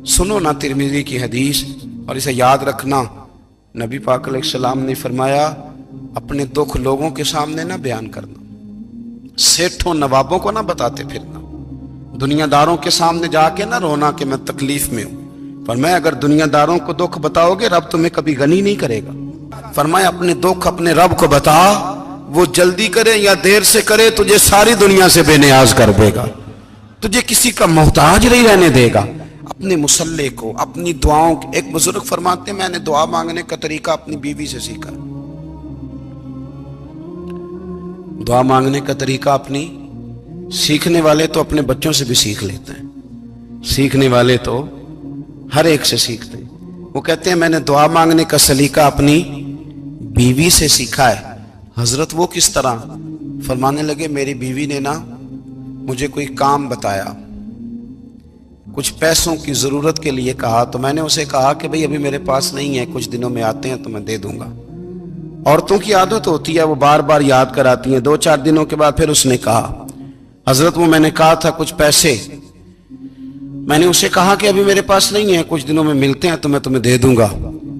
سنو نا ترمذی کی حدیث اور اسے یاد رکھنا. نبی پاک علیہ السلام نے فرمایا اپنے دکھ لوگوں کے سامنے نہ بیان کرنا، سیٹھوں نوابوں کو نہ بتاتے پھرنا، دنیا داروں کے سامنے جا کے نہ رونا کہ میں تکلیف میں ہوں. فرمایا اگر دنیا داروں کو دکھ بتاؤ گے رب تمہیں کبھی غنی نہیں کرے گا. فرمایا اپنے دکھ اپنے رب کو بتا، وہ جلدی کرے یا دیر سے کرے تجھے ساری دنیا سے بے نیاز کر دے گا، تجھے کسی کا محتاج نہیں رہنے دے گا. اپنے مسلح کو، اپنی دعاؤں. ایک بزرگ فرماتے ہیں میں نے دعا مانگنے کا طریقہ اپنی بیوی سے سیکھا. دعا مانگنے کا طریقہ اپنی، سیکھنے والے تو اپنے بچوں سے بھی سیکھ لیتے ہیں، سیکھنے والے تو ہر ایک سے سیکھتے ہیں. وہ کہتے ہیں میں نے دعا مانگنے کا سلیقہ اپنی بیوی سے سیکھا ہے. حضرت وہ کس طرح؟ فرمانے لگے میری بیوی نے نا مجھے کوئی کام بتایا، کچھ پیسوں کی ضرورت کے لیے کہا، تو میں نے اسے کہا کہ بھئی ابھی میرے پاس نہیں ہے، کچھ دنوں میں آتے ہیں تو میں دے دوں گا. عورتوں کی عادت ہوتی ہے وہ بار بار یاد کراتی ہیں. 2-4 دنوں کے بعد پھر اس نے کہا حضرت وہ میں نے کہا تھا کچھ پیسے، میں نے اسے کہا کہ ابھی میرے پاس نہیں ہے، کچھ دنوں میں ملتے ہیں تو میں تمہیں دے دوں گا.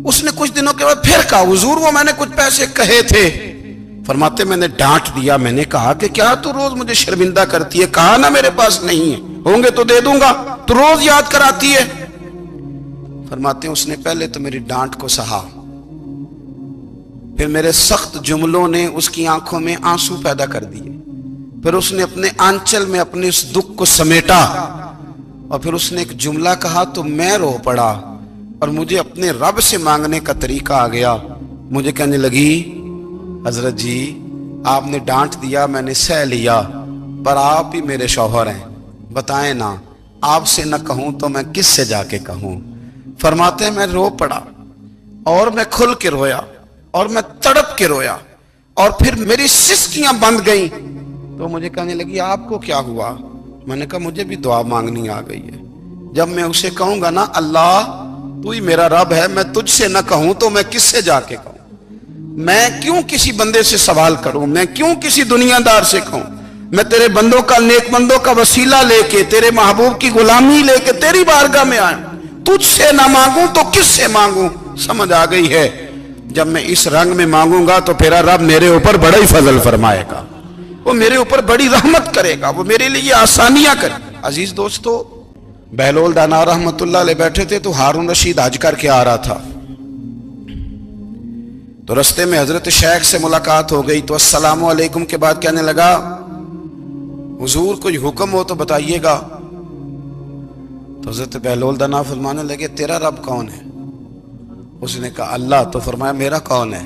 اس نے کچھ دنوں کے بعد پھر کہا حضور وہ میں نے کچھ پیسے کہے تھے. فرماتے میں نے ڈانٹ دیا، میں نے کہا کہ کیا تو روز مجھے شرمندہ کرتی ہے، کہا نا میرے پاس نہیں ہے، ہوں گے تو دے دوں گا، تو روز یاد کراتی ہے. فرماتے ہیں اس نے پہلے تو میری ڈانٹ کو سہا، پھر میرے سخت جملوں نے اس کی آنکھوں میں آنسو پیدا کر دیے، پھر اس نے اپنے آنچل میں اپنے اس دکھ کو سمیٹا، اور پھر اس نے ایک جملہ کہا تو میں رو پڑا اور مجھے اپنے رب سے مانگنے کا طریقہ آ گیا. مجھے کہنے لگی حضرت جی آپ نے ڈانٹ دیا میں نے سہ لیا، پر آپ ہی میرے شوہر ہیں، بتائیں نا آپ سے نہ کہوں تو میں کس سے جا کے کہوں. فرماتے ہیں میں رو پڑا اور میں کھل کے رویا اور میں تڑپ کے رویا اور پھر میری سسکیاں بند گئیں. تو مجھے کہنے لگی آپ کو کیا ہوا؟ میں نے کہا مجھے بھی دعا مانگنی آ گئی ہے. جب میں اسے کہوں گا نا اللہ تو ہی میرا رب ہے، میں تجھ سے نہ کہوں تو میں کس سے جا کے کہوں؟ میں کیوں کسی بندے سے سوال کروں؟ میں کیوں کسی دنیا دار سے کہوں؟ میں تیرے بندوں کا، نیک بندوں کا وسیلہ لے کے، تیرے محبوب کی غلامی لے کے تیری بارگاہ میں آئیں، تجھ سے نہ مانگوں تو کس سے مانگوں؟ سمجھ آ گئی ہے؟ جب میں اس رنگ میں مانگوں گا تو پھر رب میرے اوپر بڑا ہی فضل فرمائے گا، وہ میرے اوپر بڑی رحمت کرے گا، وہ میرے لیے آسانیاں کرے. عزیز دوستو بہلول دانا رحمت اللہ علیہ بیٹھے تھے تو ہارون رشید حج کر کے آ رہا تھا، تو رستے میں حضرت شیخ سے ملاقات ہو گئی. تو السلام علیکم کے بعد کہنے لگا حضور کوئی حکم ہو تو بتائیے گا. تو حضرت بہلول دانا فرمانے لگے تیرا رب کون ہے؟ اس نے کہا اللہ. تو فرمایا میرا کون ہے؟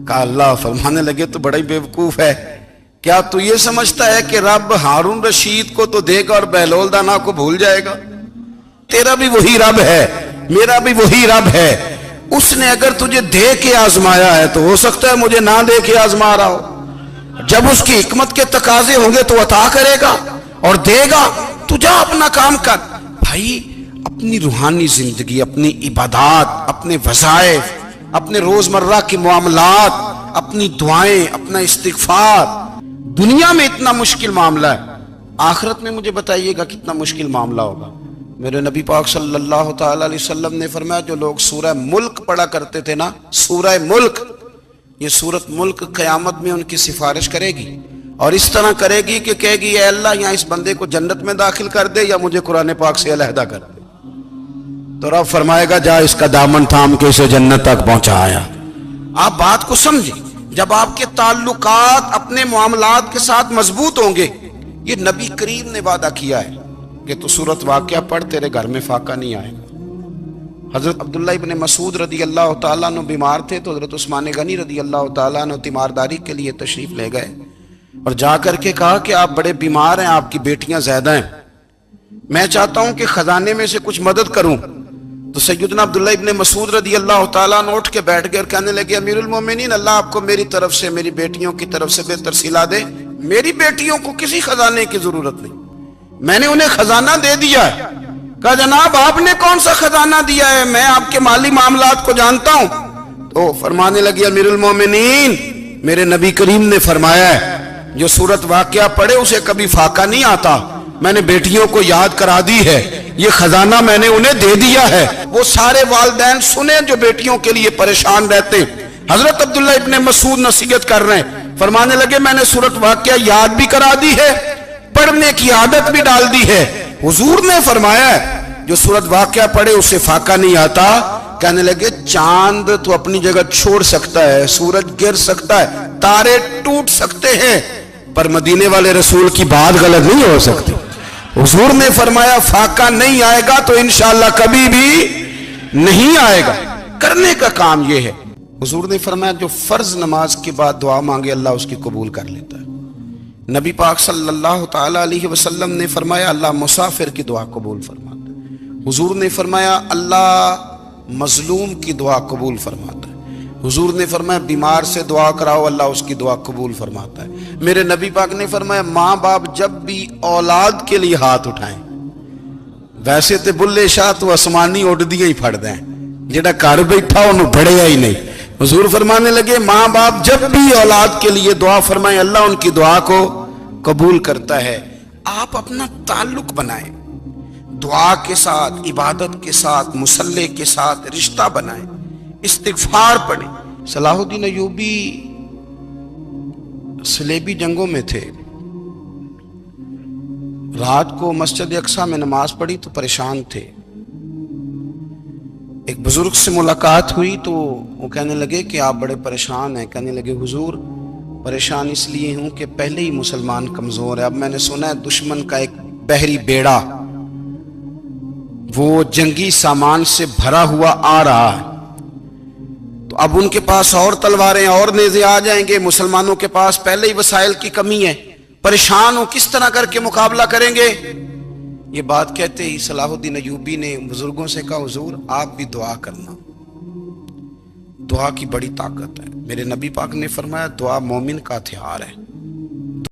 کہا اللہ. فرمانے لگے تو بڑا ہی بیوقوف ہے، کیا تو یہ سمجھتا ہے کہ رب ہارون رشید کو تو دے گا اور بہلول دانا کو بھول جائے گا؟ تیرا بھی وہی رب ہے، میرا بھی وہی رب ہے. اس نے اگر تجھے دے کے آزمایا ہے تو ہو سکتا ہے مجھے نہ دے کے آزما رہا ہو. جب اس کی حکمت کے تقاضے ہوں گے تو عطا کرے گا اور دے گا. تو جا اپنا کام کر. بھائی اپنی روحانی زندگی، اپنی عبادات، اپنے وظائف، اپنے روزمرہ کے معاملات، اپنی دعائیں، اپنا استغفار. دنیا میں اتنا مشکل معاملہ ہے، آخرت میں مجھے بتائیے گا کتنا مشکل معاملہ ہوگا. میرے نبی پاک صلی اللہ تعالی علیہ وسلم نے فرمایا جو لوگ سورہ ملک پڑھا کرتے تھے نا، سورہ ملک، یہ سورت ملک قیامت میں ان کی سفارش کرے گی اور اس طرح کرے گی کہ کہے گی اے اللہ یہاں اس بندے کو جنت میں داخل کر دے یا مجھے قرآن پاک سے علیحدہ کر دے. تو رب فرمائے گا جا اس کا دامن تھام کے اسے جنت تک پہنچایا. آپ بات کو سمجھیں، جب آپ کے تعلقات اپنے معاملات کے ساتھ مضبوط ہوں گے، یہ نبی کریم نے وعدہ کیا ہے کہ تو سورت واقعہ پڑھ تیرے گھر میں فاقہ نہیں آئے گا. حضرت عبداللہ ابن مسعود رضی اللہ تعالیٰ عنہ بیمار تھے تو حضرت عثمان غنی رضی اللہ تعالیٰ عنہ تیمارداری کے لیے تشریف لے گئے اور جا کر کے کہا کہ آپ بڑے بیمار ہیں، آپ کی بیٹیاں زیادہ ہیں، میں چاہتا ہوں کہ خزانے میں سے کچھ مدد کروں. تو سیدنا عبداللہ ابن مسعود رضی اللہ تعالیٰ عنہ اٹھ کے بیٹھ گئے اور کہنے لگے امیر المومنین اللہ آپ کو میری طرف سے، میری بیٹیوں کی طرف سے بہتر صلہ دے. میری بیٹیوں کو کسی خزانے کی ضرورت نہیں، میں نے انہیں خزانہ دے دیا ہے. کہا جناب آپ نے کون سا خزانہ دیا ہے؟ میں آپ کے مالی معاملات کو جانتا ہوں. تو فرمانے لگی امیر المومنین میرے نبی کریم نے فرمایا ہے جو سورت واقعہ پڑھے اسے کبھی فاقہ نہیں آتا میں نے بیٹیوں کو یاد کرا دی ہے، یہ خزانہ میں نے انہیں دے دیا ہے۔ وہ سارے والدین سنیں جو بیٹیوں کے لیے پریشان رہتے ہیں۔ حضرت عبداللہ ابن مسعود نصیحت کر رہے ہیں، فرمانے لگے میں نے سورۃ واقعہ یاد بھی کرا دی ہے، پڑھنے کی عادت بھی ڈال دی ہے۔ حضور نے فرمایا ہے جو سورۃ واقعہ پڑھے اسے فاقہ نہیں آتا۔ کہنے لگے چاند تو اپنی جگہ چھوڑ سکتا ہے، سورج گر سکتا ہے، تارے ٹوٹ سکتے ہیں، پر مدینے والے رسول کی بات غلط نہیں ہو سکتی۔ حضور نے فرمایا فاقہ نہیں آئے گا تو انشاءاللہ کبھی بھی نہیں آئے گا۔ کرنے کا کام یہ ہے۔ حضور نے فرمایا جو فرض نماز کے بعد دعا مانگے اللہ اس کی قبول کر لیتا ہے۔ نبی پاک صلی اللہ تعالی علیہ وسلم نے فرمایا اللہ مسافر کی دعا قبول فرماتا ہے۔ حضور نے فرمایا اللہ مظلوم کی دعا قبول فرماتا ہے۔ حضور نے فرمایا بیمار سے دعا کراؤ اللہ اس کی دعا قبول فرماتا ہے۔ میرے نبی پاک نے فرمایا ماں باپ جب بھی اولاد کے لیے ہاتھ اٹھائیں، ویسے تے بلے شاہ تو آسمانی اڈدیاں ہی پھڑ دیں، جڑا گھر بیٹھا انہوں بڑھیا ہی نہیں۔ حضور فرمانے لگے ماں باپ جب بھی اولاد کے لیے دعا فرمائیں اللہ ان کی دعا کو قبول کرتا ہے۔ آپ اپنا تعلق بنائیں، دعا کے ساتھ، عبادت کے ساتھ، مصلی کے ساتھ رشتہ بنائیں، استغفار پڑھیں۔ صلاح الدین ایوبی صلیبی جنگوں میں تھے، رات کو مسجد اقصی میں نماز پڑھی تو پریشان تھے۔ ایک بزرگ سے ملاقات ہوئی تو وہ کہنے لگے کہ آپ بڑے پریشان ہیں۔ کہنے لگے حضور پریشان اس لیے ہوں کہ پہلے ہی مسلمان کمزور ہے، اب میں نے سنا ہے دشمن کا ایک بحری بیڑا وہ جنگی سامان سے بھرا ہوا آ رہا ہے، تو اب ان کے پاس اور تلواریں اور نیزے آ جائیں گے، مسلمانوں کے پاس پہلے ہی وسائل کی کمی ہے، پریشان ہو کس طرح کر کے مقابلہ کریں گے۔ یہ بات کہتے ہی صلاح الدین ایوبی نے بزرگوں سے کہا حضور آپ بھی دعا کرنا، دعا کی بڑی طاقت ہے۔ میرے نبی پاک نے فرمایا دعا مومن کا ہتھیار ہے۔